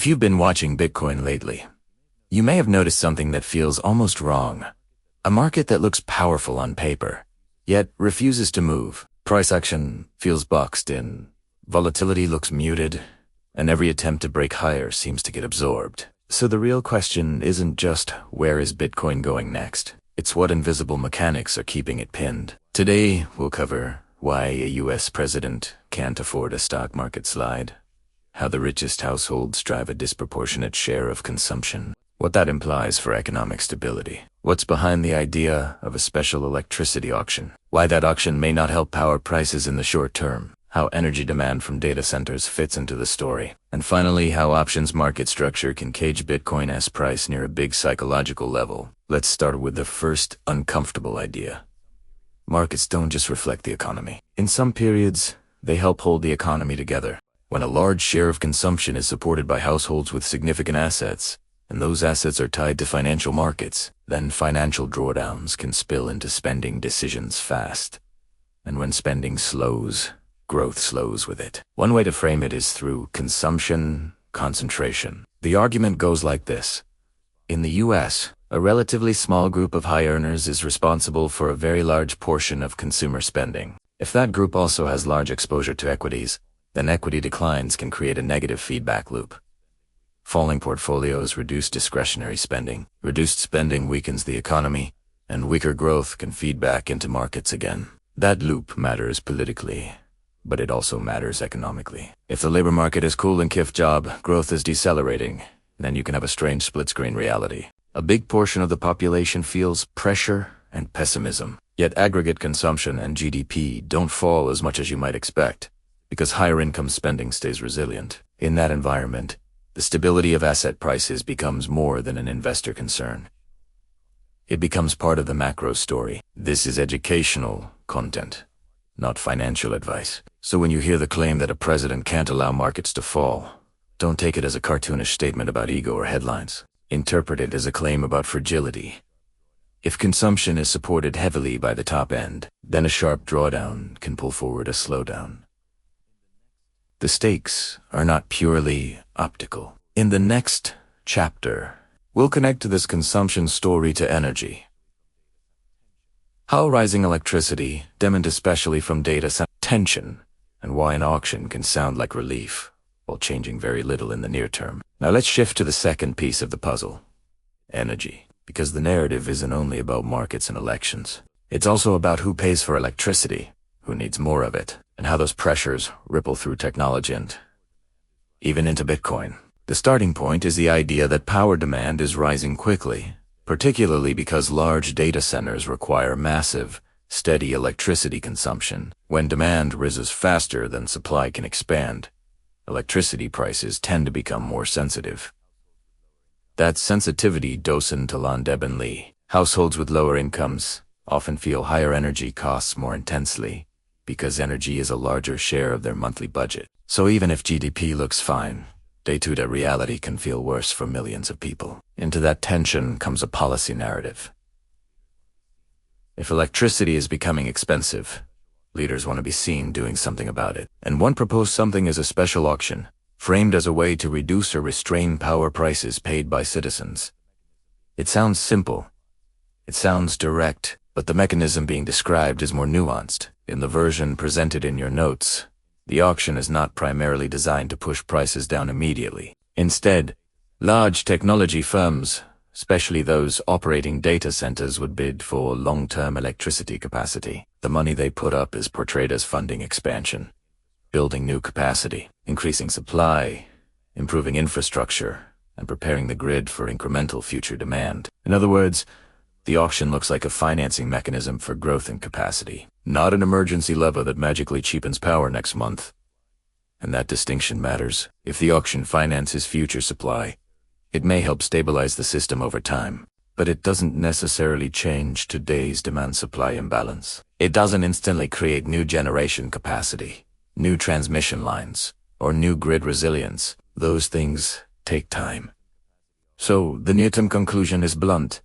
If you've been watching Bitcoin lately, you may have noticed something that feels almost wrong. A market that looks powerful on paper, yet refuses to move. Price action feels boxed in. Volatility looks muted, and every attempt to break higher seems to get absorbed. So the real question isn't just where is Bitcoin going next? It's what invisible mechanics are keeping it pinned. Today, we'll cover why a US president can't afford a stock market slide, how the richest households drive a disproportionate share of consumption, what that implies for economic stability, what's behind the idea of a special electricity auction, why that auction may not help power prices in the short term, how energy demand from data centers fits into the story, and finally how options market structure can cage Bitcoin's price near a big psychological level. Let's start with the first uncomfortable idea. Markets don't just reflect the economy. In some periods, they help hold the economy together. When a large share of consumption is supported by households with significant assets, and those assets are tied to financial markets, then financial drawdowns can spill into spending decisions fast. And when spending slows, growth slows with it. One way to frame it is through consumption concentration. The argument goes like this. In the US, a relatively small group of high earners is responsible for a very large portion of consumer spending. If that group also has large exposure to equities, then equity declines can create a negative feedback loop. Falling portfolios reduce discretionary spending. Reduced spending weakens the economy, and weaker growth can feed back into markets again. That loop matters politically, but it also matters economically. If the labor market is cool and kiff job, growth is decelerating, then you can have a strange split-screen reality. A big portion of the population feels pressure and pessimism, yet aggregate consumption and GDP don't fall as much as you might expect, because higher income spending stays resilient. In that environment, the stability of asset prices becomes more than an investor concern. It becomes part of the macro story. This is educational content, not financial advice. So when you hear the claim that a president can't allow markets to fall, don't take it as a cartoonish statement about ego or headlines. Interpret it as a claim about fragility. If consumption is supported heavily by the top end, then a sharp drawdown can pull forward a slowdown. The stakes are not purely optical. In the next chapter, we'll connect this consumption story to energy. How rising electricity stemmed especially from data center tension, and why an auction can sound like relief, while changing very little in the near term. Now let's shift to the second piece of the puzzle. Energy. Because the narrative isn't only about markets and elections. It's also about who pays for electricity, who needs more of it, and how those pressures ripple through technology and even into Bitcoin. The starting point is the idea that power demand is rising quickly, particularly because large data centers require massive, steady electricity consumption. When demand rises faster than supply can expand, electricity prices tend to become more sensitive. That sensitivity docent to Deben Lee. Households with lower incomes often feel higher energy costs more intensely, because energy is a larger share of their monthly budget. So even if GDP looks fine, day-to-day reality can feel worse for millions of people. Into that tension comes a policy narrative. If electricity is becoming expensive, leaders want to be seen doing something about it. And one proposed something as a special auction, framed as a way to reduce or restrain power prices paid by citizens. It sounds simple. It sounds direct, but the mechanism being described is more nuanced. In the version presented in your notes, the auction is not primarily designed to push prices down immediately. Instead, large technology firms, especially those operating data centers, would bid for long-term electricity capacity. The money they put up is portrayed as funding expansion, building new capacity, increasing supply, improving infrastructure, and preparing the grid for incremental future demand. In other words, the auction looks like a financing mechanism for growth and capacity, not an emergency lever that magically cheapens power next month. And that distinction matters. If the auction finances future supply, it may help stabilize the system over time, but it doesn't necessarily change today's demand-supply imbalance. It doesn't instantly create new generation capacity, new transmission lines, or new grid resilience. Those things take time. So the near-term conclusion is blunt.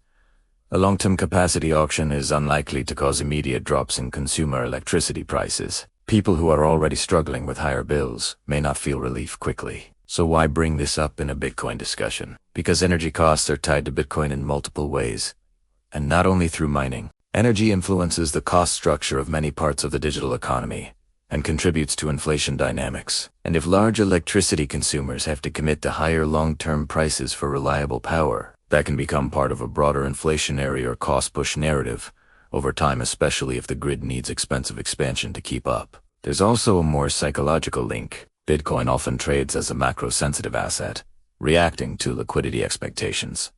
A long-term capacity auction is unlikely to cause immediate drops in consumer electricity prices. People who are already struggling with higher bills may not feel relief quickly. So why bring this up in a Bitcoin discussion? Because energy costs are tied to Bitcoin in multiple ways, and not only through mining. Energy influences the cost structure of many parts of the digital economy and contributes to inflation dynamics. And if large electricity consumers have to commit to higher long-term prices for reliable power, that can become part of a broader inflationary or cost-push narrative over time, especially if the grid needs expensive expansion to keep up. There's also a more psychological link. Bitcoin often trades as a macro-sensitive asset, reacting to liquidity expectations,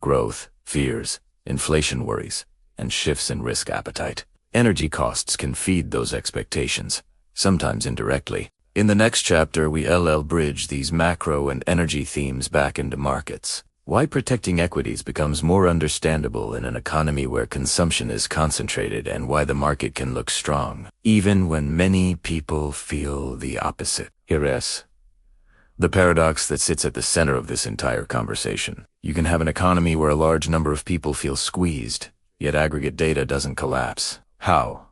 growth, fears, inflation worries, and shifts in risk appetite. Energy costs can feed those expectations, sometimes indirectly. In the next chapter, we'll bridge these macro and energy themes back into markets. Why protecting equities becomes more understandable in an economy where consumption is concentrated, and why the market can look strong, even when many people feel the opposite. Here is the paradox that sits at the center of this entire conversation. You can have an economy where a large number of people feel squeezed, yet aggregate data doesn't collapse. How?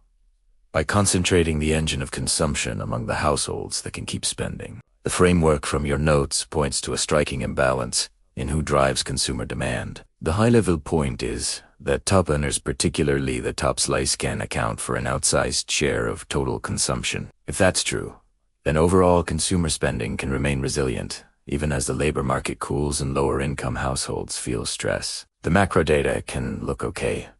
By concentrating the engine of consumption among the households that can keep spending. The framework from your notes points to a striking imbalance in who drives consumer demand. The high-level point is that top earners, particularly the top slice, can account for an outsized share of total consumption. If that's true, then overall consumer spending can remain resilient, even as the labor market cools and lower-income households feel stress. The macro data can look okay,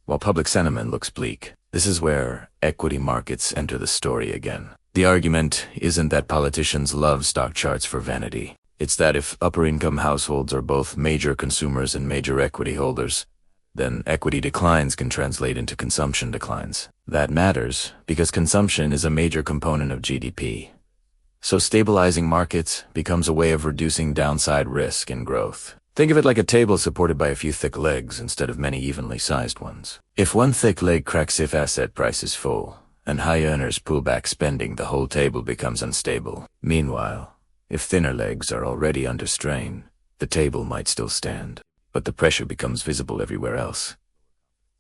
while public sentiment looks bleak. This is where equity markets enter the story again. The argument isn't that politicians love stock charts for vanity. It's that if upper-income households are both major consumers and major equity holders, then equity declines can translate into consumption declines. That matters because consumption is a major component of GDP. So stabilizing markets becomes a way of reducing downside risk and growth. Think of it like a table supported by a few thick legs instead of many evenly sized ones. If one thick leg cracks, if asset prices fall and high earners pull back spending, the whole table becomes unstable. Meanwhile, if thinner legs are already under strain, the table might still stand, but the pressure becomes visible everywhere else.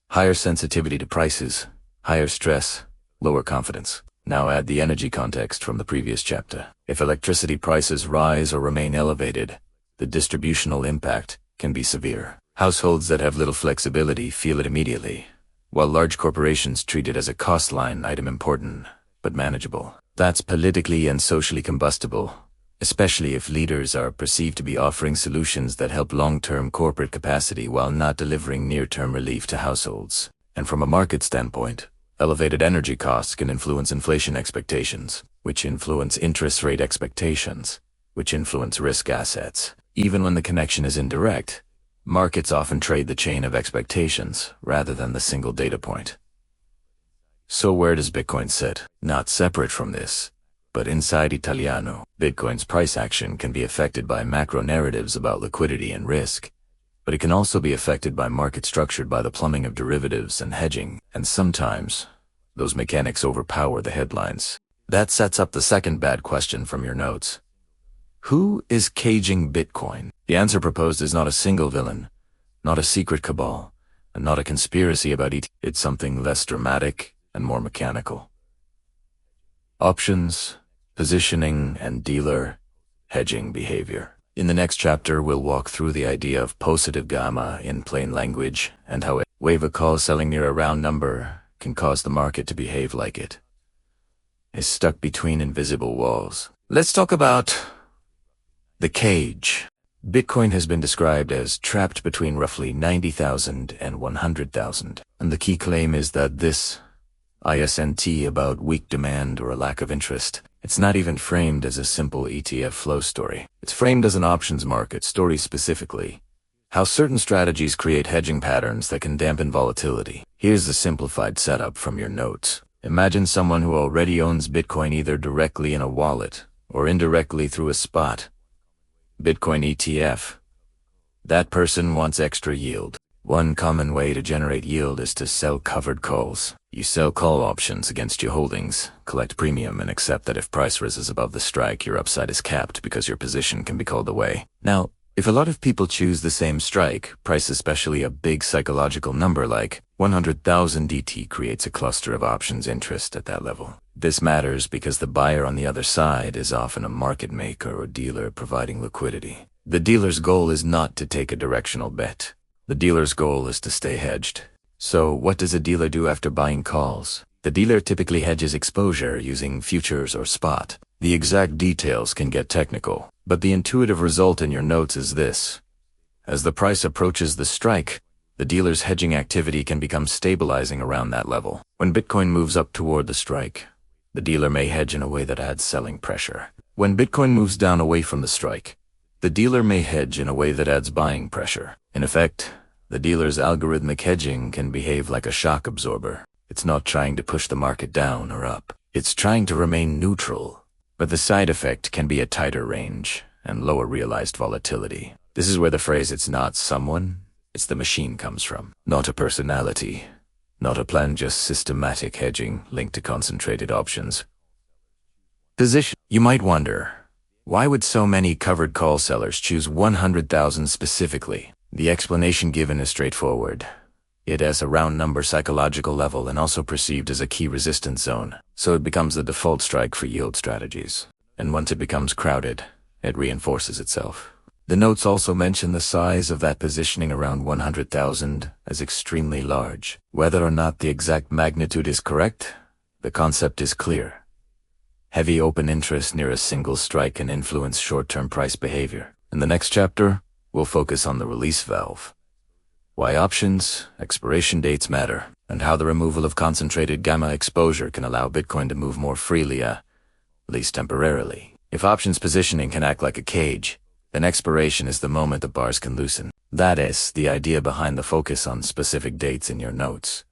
Higher sensitivity to prices, higher stress, lower confidence. Now add the energy context from the previous chapter. If electricity prices rise or remain elevated, the distributional impact can be severe. Households that have little flexibility feel it immediately, while large corporations treat it as a cost line item, important but manageable. That's politically and socially combustible, especially if leaders are perceived to be offering solutions that help long-term corporate capacity while not delivering near-term relief to households. And from a market standpoint, elevated energy costs can influence inflation expectations, which influence interest rate expectations, which influence risk assets. Even when the connection is indirect, markets often trade the chain of expectations rather than the single data point. So where does Bitcoin sit? Not separate from this, but inside Italiano. Bitcoin's price action can be affected by macro narratives about liquidity and risk, but it can also be affected by markets structured by the plumbing of derivatives and hedging, and sometimes those mechanics overpower the headlines. That sets up the second bad question from your notes. Who is caging Bitcoin? The answer proposed is not a single villain, not a secret cabal, and not a conspiracy about it. It's something less dramatic and more mechanical. Options, positioning, and dealer hedging behavior. In the next chapter, we'll walk through the idea of positive gamma in plain language and how a wave of calls selling near a round number can cause the market to behave like it is stuck between invisible walls. Let's talk about the cage. Bitcoin has been described as trapped between roughly 90,000 and 100,000, and the key claim is that this isn't about weak demand or a lack of interest. It's not even framed as a simple ETF flow story. It's framed as an options market story, specifically how certain strategies create hedging patterns that can dampen volatility. Here's the simplified setup from your notes. Imagine someone who already owns Bitcoin either directly in a wallet or indirectly through a spot Bitcoin ETF. That person wants extra yield. One common way to generate yield is to sell covered calls. You sell call options against your holdings, collect premium, and accept that if price rises above the strike, your upside is capped because your position can be called away. Now, if a lot of people choose the same strike price, especially a big psychological number like 100,000 DT, creates a cluster of options interest at that level. This matters because the buyer on the other side is often a market maker or dealer providing liquidity. The dealer's goal is not to take a directional bet. The dealer's goal is to stay hedged. So what does a dealer do after buying calls? The dealer typically hedges exposure using futures or spot. The exact details can get technical, but the intuitive result in your notes is this. As the price approaches the strike, the dealer's hedging activity can become stabilizing around that level. When Bitcoin moves up toward the strike, the dealer may hedge in a way that adds selling pressure. When Bitcoin moves down away from the strike, the dealer may hedge in a way that adds buying pressure. In effect, the dealer's algorithmic hedging can behave like a shock absorber. It's not trying to push the market down or up. It's trying to remain neutral, but the side effect can be a tighter range and lower realized volatility. This is where the phrase "it's not someone, it's the machine" comes from. Not a personality, not a plan, just systematic hedging linked to concentrated options. Position. You might wonder, why would so many covered call sellers choose 100,000 specifically? The explanation given is straightforward. It has a round number psychological level and also perceived as a key resistance zone, so it becomes the default strike for yield strategies. And once it becomes crowded, it reinforces itself. The notes also mention the size of that positioning around 100,000 as extremely large. Whether or not the exact magnitude is correct, the concept is clear. Heavy open interest near a single strike can influence short-term price behavior. In the next chapter, we'll focus on the release valve, why options, expiration dates matter, and how the removal of concentrated gamma exposure can allow Bitcoin to move more freely, at least temporarily. If options positioning can act like a cage, then expiration is the moment the bars can loosen. That is the idea behind the focus on specific dates in your notes.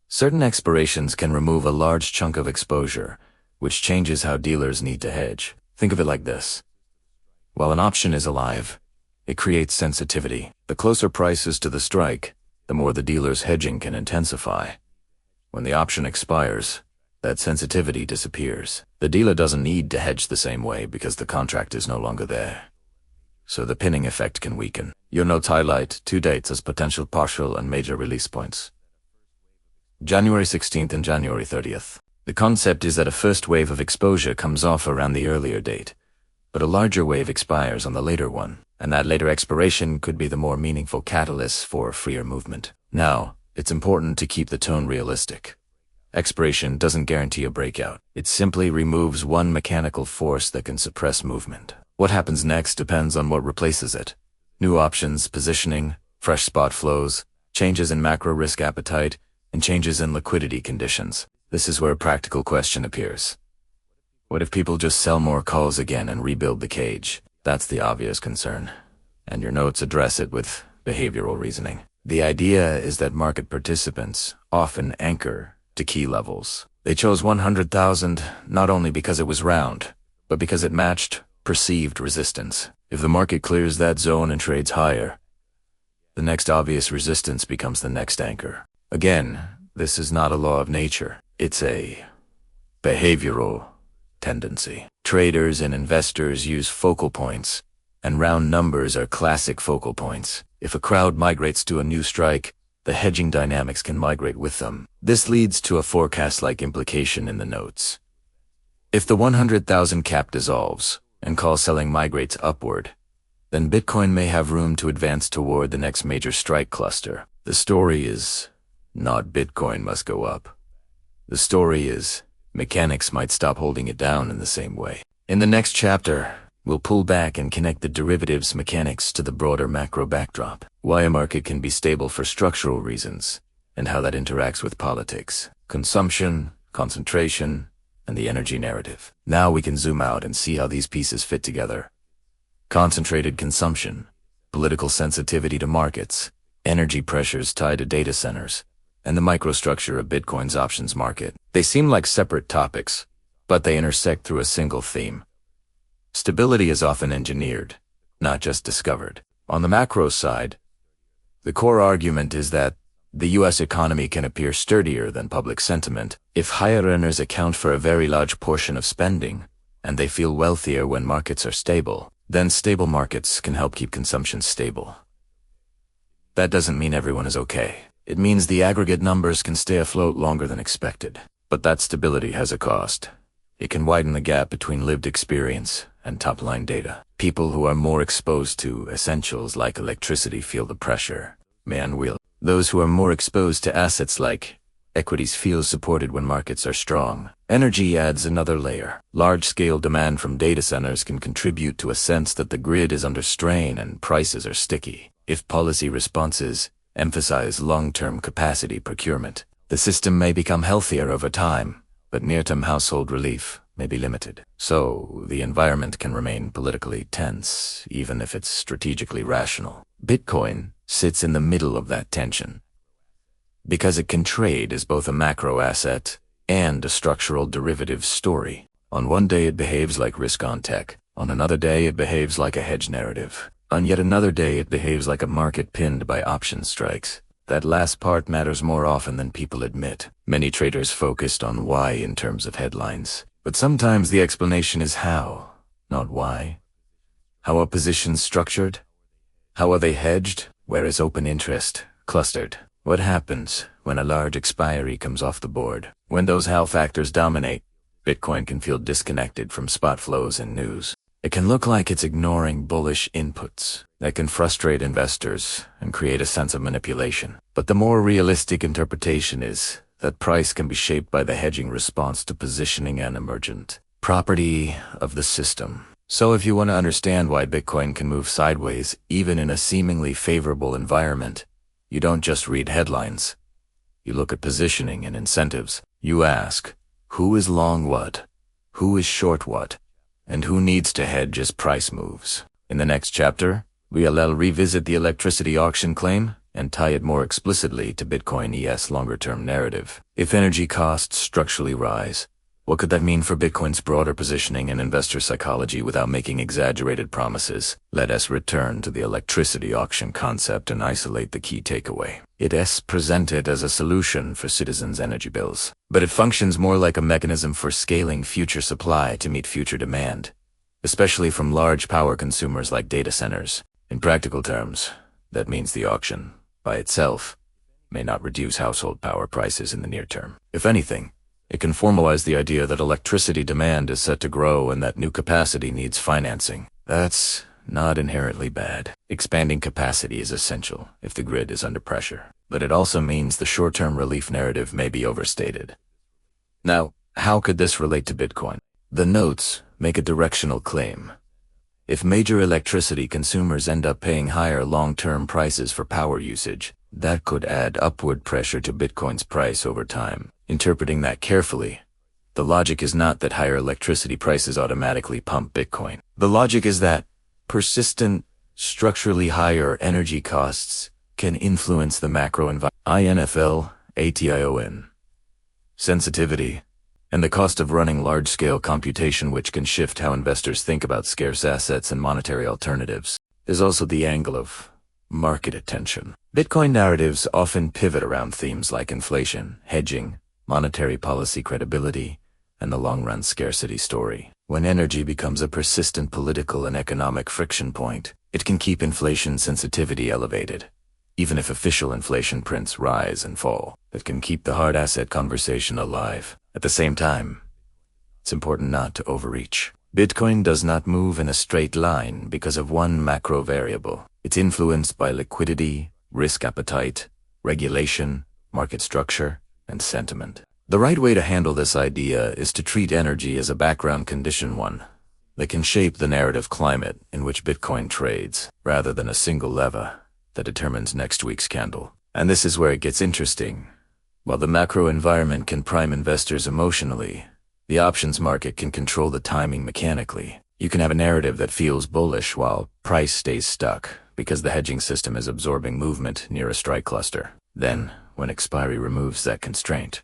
Certain expirations can remove a large chunk of exposure, which changes how dealers need to hedge. Think of it like this. While an option is alive, it creates sensitivity. The closer prices to the strike, the more the dealer's hedging can intensify. When the option expires, that sensitivity disappears. The dealer doesn't need to hedge the same way because the contract is no longer there. So the pinning effect can weaken. Your notes highlight 2 dates as potential partial and major release points: January 16th and January 30th. The concept is that a first wave of exposure comes off around the earlier date, but a larger wave expires on the later one, and that later expiration could be the more meaningful catalyst for freer movement. Now, it's important to keep the tone realistic. Expiration doesn't guarantee a breakout. It simply removes one mechanical force that can suppress movement. What happens next depends on what replaces it. New options, positioning, fresh spot flows, changes in macro risk appetite, and changes in liquidity conditions. This is where a practical question appears. What if people just sell more calls again and rebuild the cage? That's the obvious concern, and your notes address it with behavioral reasoning. The idea is that market participants often anchor to key levels. They chose 100,000 not only because it was round, but because it matched perceived resistance. If the market clears that zone and trades higher, the next obvious resistance becomes the next anchor. Again, this is not a law of nature. It's a behavioral tendency. Traders and investors use focal points, and round numbers are classic focal points. If a crowd migrates to a new strike, the hedging dynamics can migrate with them. This leads to a forecast-like implication in the notes. If the 100,000 cap dissolves and call selling migrates upward, then Bitcoin may have room to advance toward the next major strike cluster. The story is not Bitcoin must go up. The story is mechanics might stop holding it down in the same way. In the next chapter, we'll pull back and connect the derivatives mechanics to the broader macro backdrop, why a market can be stable for structural reasons, and how that interacts with politics, consumption, concentration, and the energy narrative. Now we can zoom out and see how these pieces fit together. Concentrated consumption, political sensitivity to markets, energy pressures tied to data centers, and the microstructure of Bitcoin's options market. They seem like separate topics, but they intersect through a single theme. Stability is often engineered, not just discovered. On the macro side, the core argument is that the U.S. economy can appear sturdier than public sentiment if higher earners account for a very large portion of spending, and they feel wealthier when markets are stable. Then stable markets can help keep consumption stable. That doesn't mean everyone is okay. It means the aggregate numbers can stay afloat longer than expected. But that stability has a cost. It can widen the gap between lived experience and top-line data. People who are more exposed to essentials like electricity feel the pressure. Those who are more exposed to assets like equities feel supported when markets are strong. Energy adds another layer. Large-scale demand from data centers can contribute to a sense that the grid is under strain and prices are sticky. If policy responses emphasize long-term capacity procurement, the system may become healthier over time, but near-term household relief may be limited. So, the environment can remain politically tense, even if it's strategically rational. Bitcoin sits in the middle of that tension, because it can trade as both a macro asset and a structural derivative story. On one day it behaves like risk-on tech, on another day it behaves like a hedge narrative, on yet another day it behaves like a market pinned by option strikes. That last part matters more often than people admit. Many traders focused on why in terms of headlines, but sometimes the explanation is how, not why. How are positions structured? How are they hedged? Where is open interest clustered? What happens when a large expiry comes off the board? When those how factors dominate, Bitcoin can feel disconnected from spot flows and news. It can look like it's ignoring bullish inputs that can frustrate investors and create a sense of manipulation. But the more realistic interpretation is that price can be shaped by the hedging response to positioning and emergent property of the system. So if you want to understand why Bitcoin can move sideways even in a seemingly favorable environment, you don't just read headlines. You look at positioning and incentives. You ask, who is long what? Who is short what? And who needs to hedge as price moves? In the next chapter, we'll revisit the electricity auction claim and tie it more explicitly to Bitcoin ES longer-term narrative. If energy costs structurally rise, what could that mean for Bitcoin's broader positioning and investor psychology without making exaggerated promises? Let us return to the electricity auction concept and isolate the key takeaway. It is presented as a solution for citizens' energy bills, but it functions more like a mechanism for scaling future supply to meet future demand, especially from large power consumers like data centers. In practical terms, that means the auction, by itself, may not reduce household power prices in the near term. If anything, it can formalize the idea that electricity demand is set to grow and that new capacity needs financing. That's not inherently bad. Expanding capacity is essential if the grid is under pressure, but it also means the short-term relief narrative may be overstated. Now, how could this relate to Bitcoin? The notes make a directional claim. If major electricity consumers end up paying higher long-term prices for power usage, that could add upward pressure to Bitcoin's price over time. Interpreting that carefully, the logic is not that higher electricity prices automatically pump Bitcoin. The logic is that persistent, structurally higher energy costs can influence the macro environment. INFL, ATION. Sensitivity, and the cost of running large-scale computation, which can shift how investors think about scarce assets and monetary alternatives. There's also the angle of market attention. Bitcoin narratives often pivot around themes like inflation, hedging, monetary policy credibility, and the long-run scarcity story. When energy becomes a persistent political and economic friction point, it can keep inflation sensitivity elevated. Even if official inflation prints rise and fall, it can keep the hard asset conversation alive. At the same time, it's important not to overreach. Bitcoin does not move in a straight line because of one macro variable. It's influenced by liquidity, risk appetite, regulation, market structure, and sentiment. The right way to handle this idea is to treat energy as a background condition, one that can shape the narrative climate in which Bitcoin trades, rather than a single lever that determines next week's candle. And this is where it gets interesting. While the macro environment can prime investors emotionally, the options market can control the timing mechanically. You can have a narrative that feels bullish while price stays stuck because the hedging system is absorbing movement near a strike cluster. Then, when expiry removes that constraint,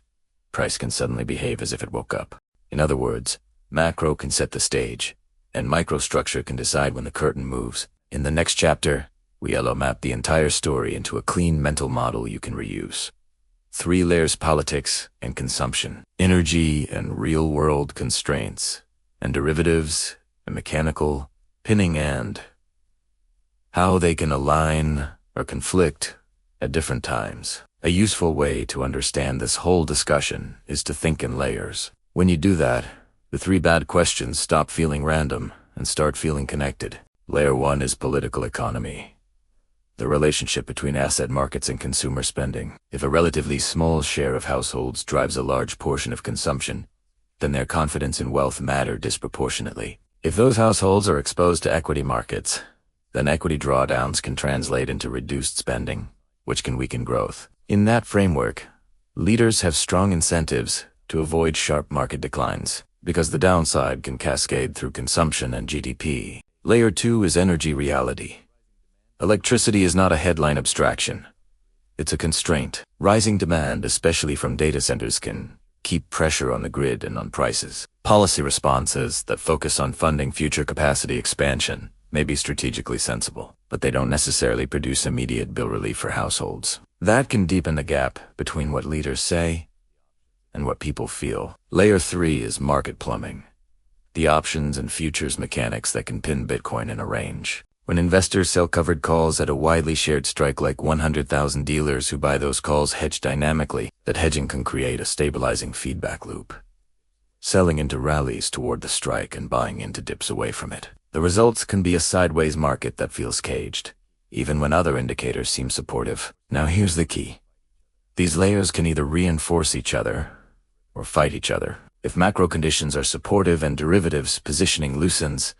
price can suddenly behave as if it woke up. In other words, macro can set the stage, and microstructure can decide when the curtain moves. In the next chapter, we'll map the entire story into a clean mental model you can reuse. 3 layers: politics and consumption, energy and real-world constraints, and derivatives and mechanical pinning, and how they can align or conflict at different times. A useful way to understand this whole discussion is to think in layers. When you do that, the three bad questions stop feeling random and start feeling connected. Layer 1 is political economy. The relationship between asset markets and consumer spending. If a relatively small share of households drives a large portion of consumption, then their confidence in wealth matter disproportionately. If those households are exposed to equity markets, then equity drawdowns can translate into reduced spending, which can weaken growth. In that framework, leaders have strong incentives to avoid sharp market declines, because the downside can cascade through consumption and GDP. Layer 2 is energy reality. Electricity is not a headline abstraction. It's a constraint. Rising demand, especially from data centers, can keep pressure on the grid and on prices. Policy responses that focus on funding future capacity expansion may be strategically sensible, but they don't necessarily produce immediate bill relief for households. That can deepen the gap between what leaders say and what people feel. Layer 3 is market plumbing. The options and futures mechanics that can pin Bitcoin in a range. When investors sell covered calls at a widely shared strike, like 100,000 dealers who buy those calls hedge dynamically, that hedging can create a stabilizing feedback loop. Selling into rallies toward the strike and buying into dips away from it. The results can be a sideways market that feels caged, even when other indicators seem supportive. Now here's the key. These layers can either reinforce each other or fight each other. If macro conditions are supportive and derivatives positioning loosens,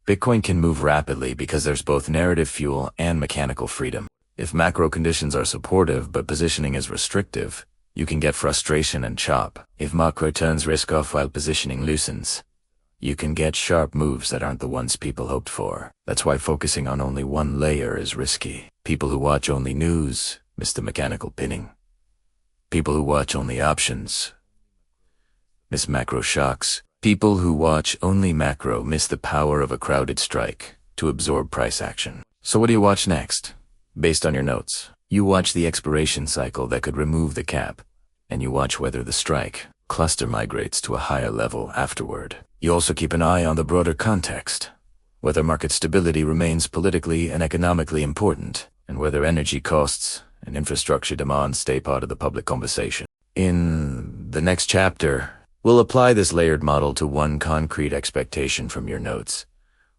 Bitcoin can move rapidly because there's both narrative fuel and mechanical freedom. If macro conditions are supportive but positioning is restrictive, you can get frustration and chop. If macro turns risk off while positioning loosens, you can get sharp moves that aren't the ones people hoped for. That's why focusing on only one layer is risky. People who watch only news miss the mechanical pinning. People who watch only options miss macro shocks. People who watch only macro miss the power of a crowded strike to absorb price action. So what do you watch next? Based on your notes, you watch the expiration cycle that could remove the cap, and you watch whether the strike cluster migrates to a higher level afterward. You also keep an eye on the broader context, whether market stability remains politically and economically important, and whether energy costs and infrastructure demand stay part of the public conversation. In the next chapter, we'll apply this layered model to one concrete expectation from your notes: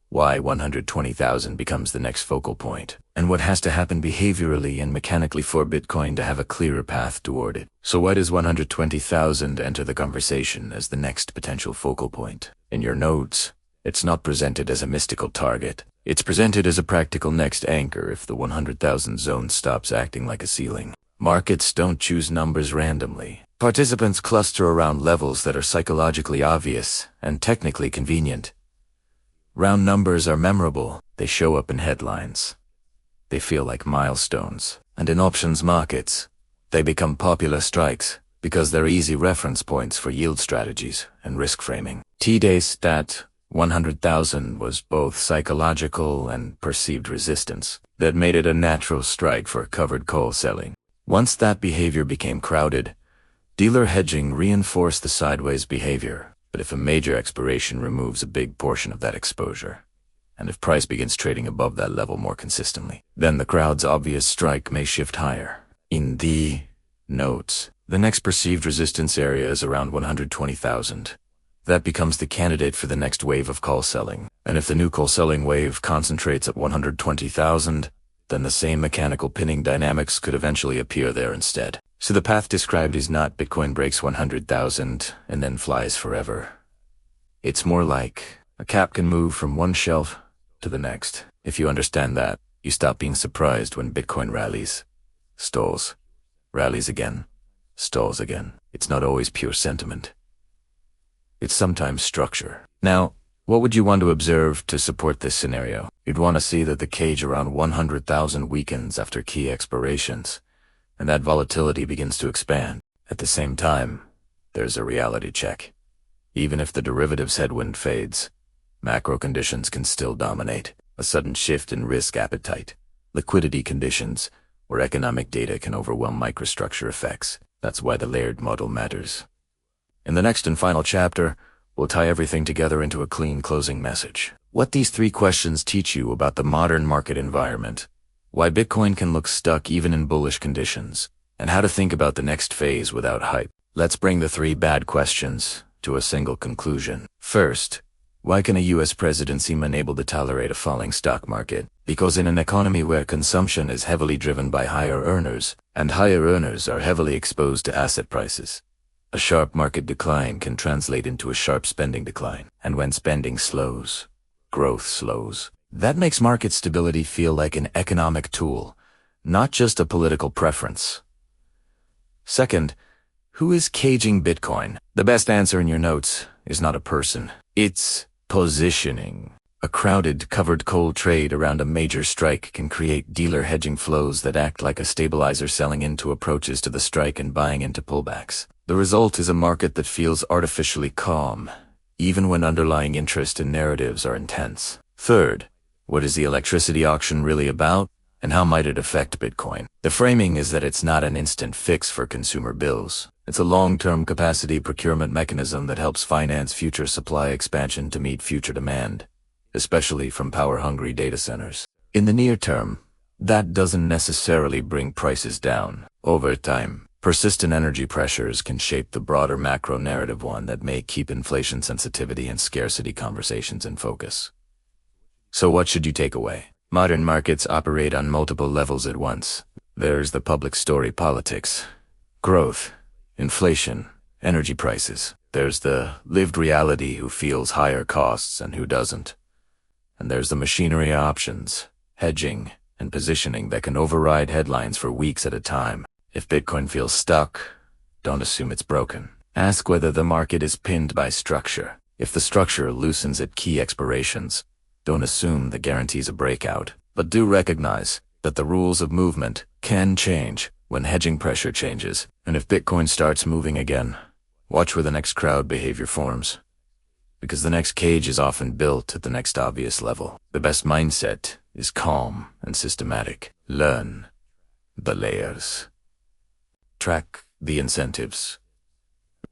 why 120,000 becomes the next focal point, and what has to happen behaviorally and mechanically for Bitcoin to have a clearer path toward it. So why does 120,000 enter the conversation as the next potential focal point? In your notes, it's not presented as a mystical target. It's presented as a practical next anchor if the 100,000 zone stops acting like a ceiling. Markets don't choose numbers randomly. Participants cluster around levels that are psychologically obvious and technically convenient. Round numbers are memorable. They show up in headlines. They feel like milestones. And in options markets, they become popular strikes because they're easy reference points for yield strategies and risk framing. Today's stat 100,000 was both psychological and perceived resistance that made it a natural strike for covered call selling. Once that behavior became crowded, dealer hedging reinforced the sideways behavior. But if a major expiration removes a big portion of that exposure, and if price begins trading above that level more consistently, then the crowd's obvious strike may shift higher. In the notes, the next perceived resistance area is around 120,000. That becomes the candidate for the next wave of call selling. And if the new call selling wave concentrates at 120,000, then the same mechanical pinning dynamics could eventually appear there instead. So the path described is not Bitcoin breaks 100,000 and then flies forever. It's more like a cap can move from one shelf to the next. If you understand that, you stop being surprised when Bitcoin rallies, stalls, rallies again, stalls again. It's not always pure sentiment. It's sometimes structure. Now, what would you want to observe to support this scenario? You'd want to see that the cage around 100,000 weakens after key expirations, and that volatility begins to expand. At the same time, there's a reality check. Even if the derivatives headwind fades, macro conditions can still dominate. A sudden shift in risk appetite, liquidity conditions, or economic data can overwhelm microstructure effects. That's why the layered model matters. In the next and final chapter, we'll tie everything together into a clean closing message. What these three questions teach you about the modern market environment, why Bitcoin can look stuck even in bullish conditions, and how to think about the next phase without hype. Let's bring the 3 bad questions to a single conclusion. First, why can a US president seem unable to tolerate a falling stock market? Because in an economy where consumption is heavily driven by higher earners, and higher earners are heavily exposed to asset prices, a sharp market decline can translate into a sharp spending decline. And when spending slows, growth slows. That makes market stability feel like an economic tool, not just a political preference. Second, who is caging Bitcoin? The best answer in your notes is not a person. It's positioning. A crowded, covered cold trade around a major strike can create dealer hedging flows that act like a stabilizer, selling into approaches to the strike and buying into pullbacks. The result is a market that feels artificially calm, even when underlying interest and narratives are intense. Third, what is the electricity auction really about, and how might it affect Bitcoin? The framing is that it's not an instant fix for consumer bills. It's a long-term capacity procurement mechanism that helps finance future supply expansion to meet future demand, especially from power-hungry data centers. In the near term, that doesn't necessarily bring prices down. Over time, persistent energy pressures can shape the broader macro narrative, one that may keep inflation sensitivity and scarcity conversations in focus. So what should you take away? Modern markets operate on multiple levels at once. There's the public story politics, growth, inflation, energy prices. There's the lived reality, who feels higher costs and who doesn't. And there's the machinery options, hedging, and positioning that can override headlines for weeks at a time. If Bitcoin feels stuck, don't assume it's broken. Ask whether the market is pinned by structure. If the structure loosens at key expirations, don't assume the guarantees a breakout. But do recognize that the rules of movement can change when hedging pressure changes. And if Bitcoin starts moving again, watch where the next crowd behavior forms, because the next cage is often built at the next obvious level. The best mindset is calm and systematic. Learn the layers. Track the incentives.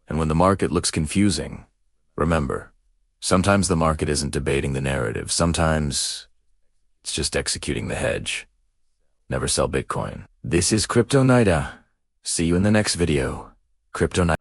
And when the market looks confusing, remember, sometimes the market isn't debating the narrative. Sometimes it's just executing the hedge. Never sell Bitcoin. This is Crypto Nida. See you in the next video. Crypto Nida.